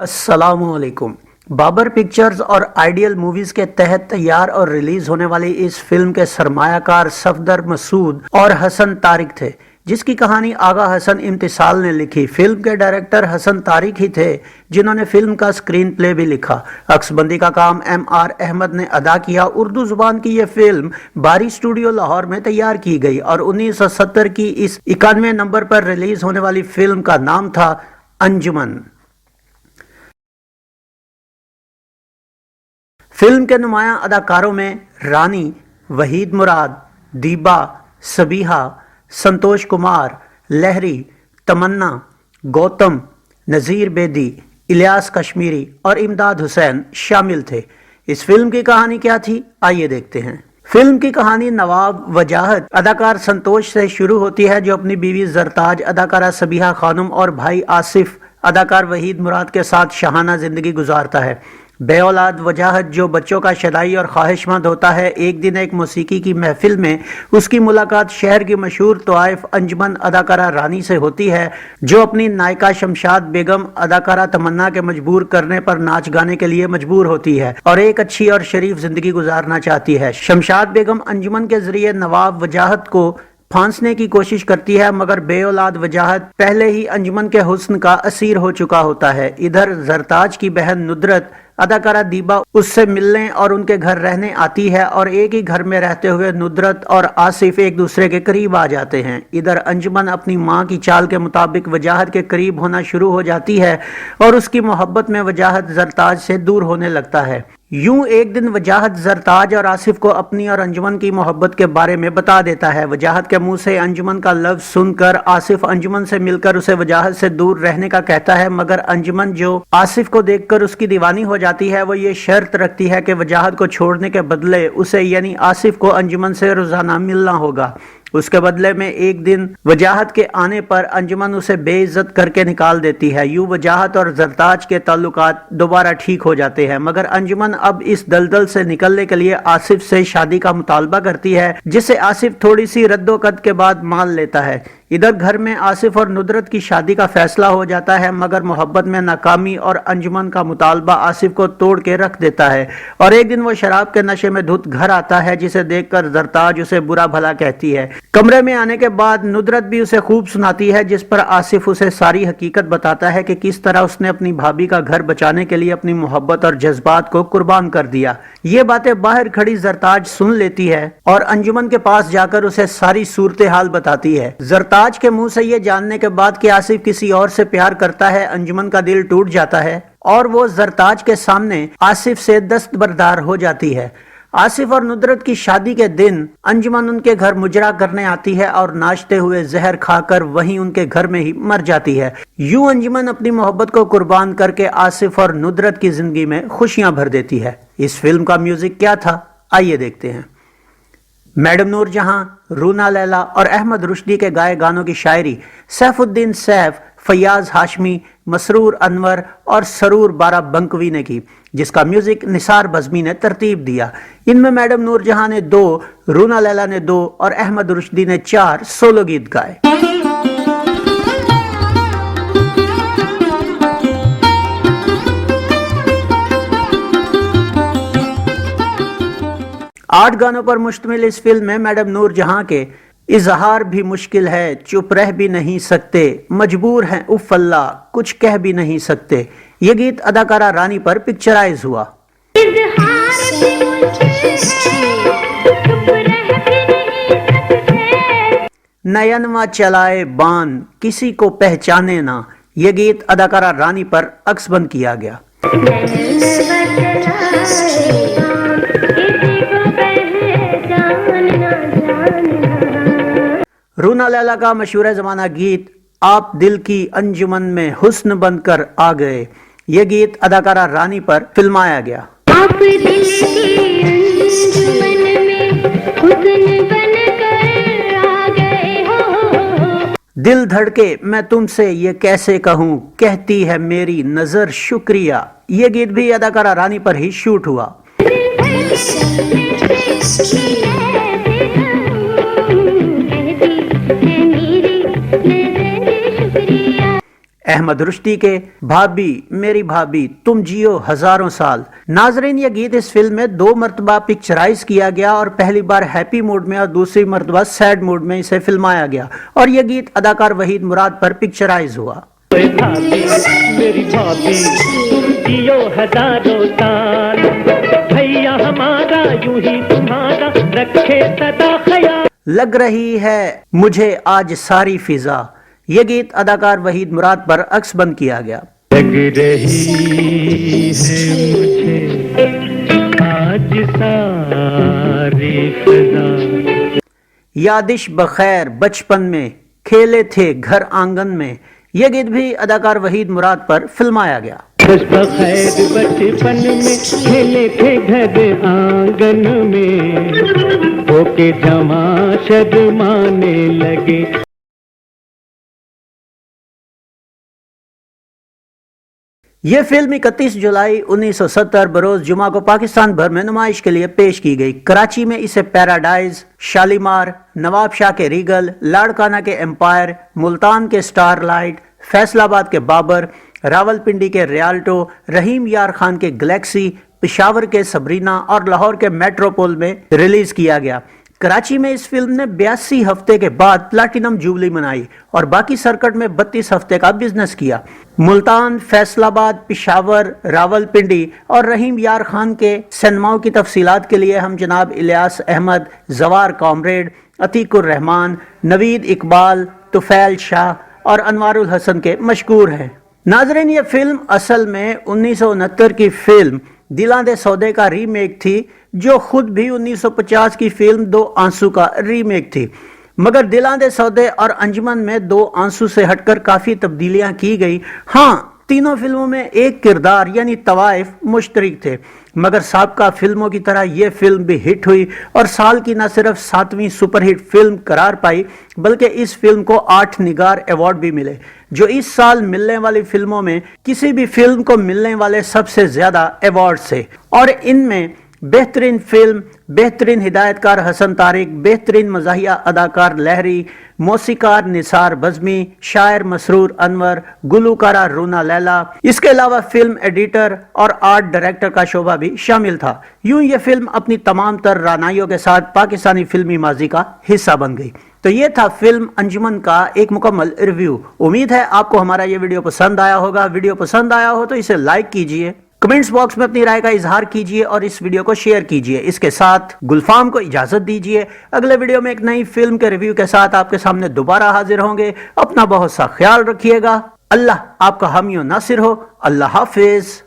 अस्सलाम वालेकुम। बाबर पिक्चर्स और आइडियल मूवीज के तहत तैयार और रिलीज होने वाली इस फिल्म के सरमायाकार सफदर मसूद और हसन तारिक थे, जिसकी कहानी आगा हसन इम्तिसाल ने लिखी। फिल्म के डायरेक्टर हसन तारिक ही थे, जिन्होंने फिल्म का स्क्रीन प्ले भी लिखा। अक्सबंदी का काम M.R. अहमद ने अदा किया। उर्दू जुबान की यह फिल्म बारी स्टूडियो लाहौर में तैयार की गई और 1970 की इस 91 नंबर पर रिलीज होने वाली फिल्म का नाम था अंजुमन। फिल्म के नुमायां अदाकारों में रानी, वहीद मुराद, दीबा, सबीहा, संतोष कुमार, लहरी, तमन्ना, गौतम, नज़ीर बेदी, इलियास कश्मीरी और इमदाद हुसैन शामिल थे। इस फिल्म की कहानी क्या थी, आइए देखते हैं। फिल्म की कहानी नवाब वजाहत अदाकार संतोष से शुरू होती है, जो अपनी बीवी जरताज अदाकारा सबीहा खानुम और भाई आसिफ अदाकार वहीद मुराद के साथ शाहाना जिंदगी गुजारता है। बे औलाद वजाहत, जो बच्चों का शदाई और ख्वाहिशमंद होता है, एक दिन एक मौसीकी की महफिल में उसकी मुलाकात शहर की मशहूर तोआइफ अंजुमन अदाकारा रानी से होती है, जो अपनी नायका शमशाद बेगम अदाकारा तमन्ना के मजबूर करने पर नाच गाने के लिए मजबूर होती है और एक अच्छी और शरीफ जिंदगी गुजारना चाहती है। शमशाद बेगम अंजुमन के जरिए नवाब वजाहत को फांसने की कोशिश करती है, मगर बे औलाद वजाहत पहले ही अंजुमन के हुस्न का असीर हो चुका होता है। इधर जरताज की बहन नुदरत अदाकारा दीबा उससे मिलने और उनके घर रहने आती है और एक ही घर में रहते हुए नुदरत और आसिफ एक दूसरे के करीब आ जाते हैं। इधर अंजुमन अपनी मां की चाल के मुताबिक वजाहत के करीब होना शुरू हो जाती है और उसकी मोहब्बत में वजाहत जरताज से दूर होने लगता है। यूं एक दिन वजाहत जरताज और आसिफ को अपनी और अंजुमन की मोहब्बत के बारे में बता देता है। वजाहत के मुंह से अंजुमन का लफ्ज सुनकर आसिफ अंजुमन से मिलकर उसे वजाहत से दूर रहने का कहता है, मगर अंजुमन, जो आसिफ को देखकर उसकी दीवानी हो जाती है, वो ये शर्त रखती है कि वजाहत को छोड़ने के बदले उसे यानी आसिफ को अंजुमन से रोजाना मिलना होगा। उसके बदले में एक दिन वजाहत के आने पर अंजुमन उसे बेइज्जत करके निकाल देती है। यूं वजाहत और जरताज के ताल्लुकात दोबारा ठीक हो जाते हैं, मगर अंजुमन अब इस दलदल से निकलने के लिए आसिफ से शादी का मुतालबा करती है, जिसे आसिफ थोड़ी सी रद्दोकद के बाद मान लेता है। इधर घर में आसिफ और नुदरत की शादी का फैसला हो जाता है, मगर मोहब्बत में नाकामी और अंजुमन का मुतालबा आसिफ को तोड़ के रख देता है और एक दिन वो शराब के नशे में धुत घर आता है, जिसे देखकर जरताज उसे बुरा भला कहती है। कमरे में आने के बाद नुदरत भी उसे खूब सुनाती है, जिस पर आसिफ उसे सारी हकीकत बताता है कि किस तरह उसने अपनी भाभी का घर बचाने के लिए अपनी मोहब्बत और जज्बात को कुर्बान कर दिया। ये बातें बाहर खड़ी जरताज सुन लेती है और अंजुमन के पास जाकर उसे सारी सूरत हाल बताती है। जरताज के मुंह से ये जानने के बाद कि आसिफ किसी और से प्यार करता है, अंजुमन का दिल टूट जाता है और वो जरताज के सामने आसिफ से दस्तबरदार हो जाती है। आसिफ और नुदरत की शादी के दिन अंजुमन उनके घर मुजरा करने आती है और नाचते हुए जहर खाकर वहीं उनके घर में ही मर जाती है। यूं अंजुमन अपनी मोहब्बत को कुर्बान करके आसिफ और नुदरत की जिंदगी में खुशियां भर देती है। इस फिल्म का म्यूजिक क्या था, आइए देखते हैं। मैडम नूरजहां, रूना लैला और अहमद रुश्दी के गाए गानों की शायरी सैफुद्दीन सैफ, फैयाज हाशमी, मसरूर अनवर और सरूर बारा बंकवी ने की, जिसका म्यूजिक निसार बज़मी ने तरतीब दिया। इनमें मैडम नूरजहां ने 2, रूना लैला ने 2 और अहमद रुश्दी ने 4 सोलो गीत गाए। 8 गानों पर मुश्तमिल इस फिल्म में मैडम नूरजहां के इजहार भी मुश्किल है, चुप रह भी नहीं सकते, मजबूर हैं उफ अल्लाह, कुछ कह भी नहीं सकते, ये गीत अदाकारा रानी पर पिक्चराइज हुआ। नयनवा चलाए बान, किसी को पहचाने ना, ये गीत अदाकारा रानी पर अक्सबंद किया गया। रूना लैला का मशहूर जमाना गीत आप दिल की अंजुमन में हुस्न बनकर आ गए, ये गीत अदाकारा रानी पर फिल्माया गया। आप दिल की अंजुमन में हुस्न बनकर आ गए हो, दिल धड़के मैं तुमसे ये कैसे कहूँ, कहती है मेरी नजर शुक्रिया, ये गीत भी अदाकारा रानी पर ही शूट हुआ। احمد رشدی کے بھابی میری بھابی تم جیو ہزاروں سال۔ ناظرین، یہ گیت اس فلم میں 2 مرتبہ پکچرائز کیا گیا اور پہلی بار ہیپی موڈ میں اور دوسری مرتبہ سیڈ موڈ میں اسے فلمایا گیا، اور یہ گیت اداکار وحید مراد پر پکچرائز ہوا۔ میری بھابی تم جیو ہزاروں سال، بھیا ہمارا یوں ہی تمہارا رکھے سدا خیال، لگ رہی ہے مجھے آج ساری فضا، یہ گیت اداکار وحید مراد پر عکس بند کیا گیا۔ لگ رہی ہے مجھے آج ساری فضا، یادش بخیر بچپن میں کھیلے تھے گھر آنگن میں، یہ گیت بھی اداکار وحید مراد پر فلمایا گیا۔ خوش بخیر بچپن میں کھیلے تھے گھر آنگن میں، ہو کے جمع شرمانے لگے۔ یہ فلم 31 جولائی 1970 بروز جمعہ کو پاکستان بھر میں نمائش کے لیے پیش کی گئی۔ کراچی میں اسے پیراڈائز، شالیمار، نواب شاہ کے ریگل، لاڑکانہ کے ایمپائر، ملتان کے سٹار لائٹ، فیصل آباد کے بابر، راول پنڈی کے ریالٹو، رحیم یار خان کے گلیکسی، پشاور کے سبرینا اور لاہور کے میٹروپول میں ریلیز کیا گیا۔ کراچی میں اس فلم نے 82 ہفتے کے بعد پلاٹینم جوبلی منائی اور باقی سرکٹ میں 32 ہفتے کا بزنس کیا۔ ملتان، فیصل آباد، پشاور، راول پنڈی اور رحیم یار خان کے سینماؤں کی تفصیلات کے لیے ہم جناب الیاس احمد، زوار کامریڈ، عتیق الرحمان، نوید اقبال، طفیل شاہ اور انوار الحسن کے مشکور ہیں۔ ناظرین، یہ فلم اصل میں 1969 کی فلم دلاں دے سودے کا ری میک تھی، جو خود بھی 1950 کی فلم دو آنسو کا ری میک تھی، مگر دلاں دے سودے اور انجمن میں دو آنسو سے ہٹ کر کافی تبدیلیاں کی گئی۔ ہاں، تینوں فلموں میں ایک کردار یعنی طوائف مشترک تھے، مگر سابقہ فلموں کی طرح یہ فلم بھی ہٹ ہوئی اور سال کی نہ صرف 7ویں سپر ہٹ فلم قرار پائی، بلکہ اس فلم کو 8 نگار ایوارڈ بھی ملے، جو اس سال ملنے والی فلموں میں کسی بھی فلم کو ملنے والے سب سے زیادہ ایوارڈ تھے، اور ان میں بہترین فلم، بہترین ہدایت کار حسن طارق، بہترین مزاحیہ اداکار لہری، موسیقار نثار بزمی، شاعر مسرور انور، گلوکارہ رونا لیلا، اس کے علاوہ فلم ایڈیٹر اور آرٹ ڈائریکٹر کا شعبہ بھی شامل تھا۔ یوں یہ فلم اپنی تمام تر رعنائیوں کے ساتھ پاکستانی فلمی ماضی کا حصہ بن گئی۔ تو یہ تھا فلم انجمن کا ایک مکمل ریویو۔ امید ہے آپ کو ہمارا یہ ویڈیو پسند آیا ہوگا۔ ویڈیو پسند آیا ہو تو اسے لائک کیجئے، کمنٹس باکس میں اپنی رائے کا اظہار کیجئے اور اس ویڈیو کو شیئر کیجئے۔ اس کے ساتھ گلفام کو اجازت دیجئے، اگلے ویڈیو میں ایک نئی فلم کے ریویو کے ساتھ آپ کے سامنے دوبارہ حاضر ہوں گے۔ اپنا بہت سا خیال رکھیے گا۔ اللہ آپ کا حامی و ناصر ہو۔ اللہ حافظ۔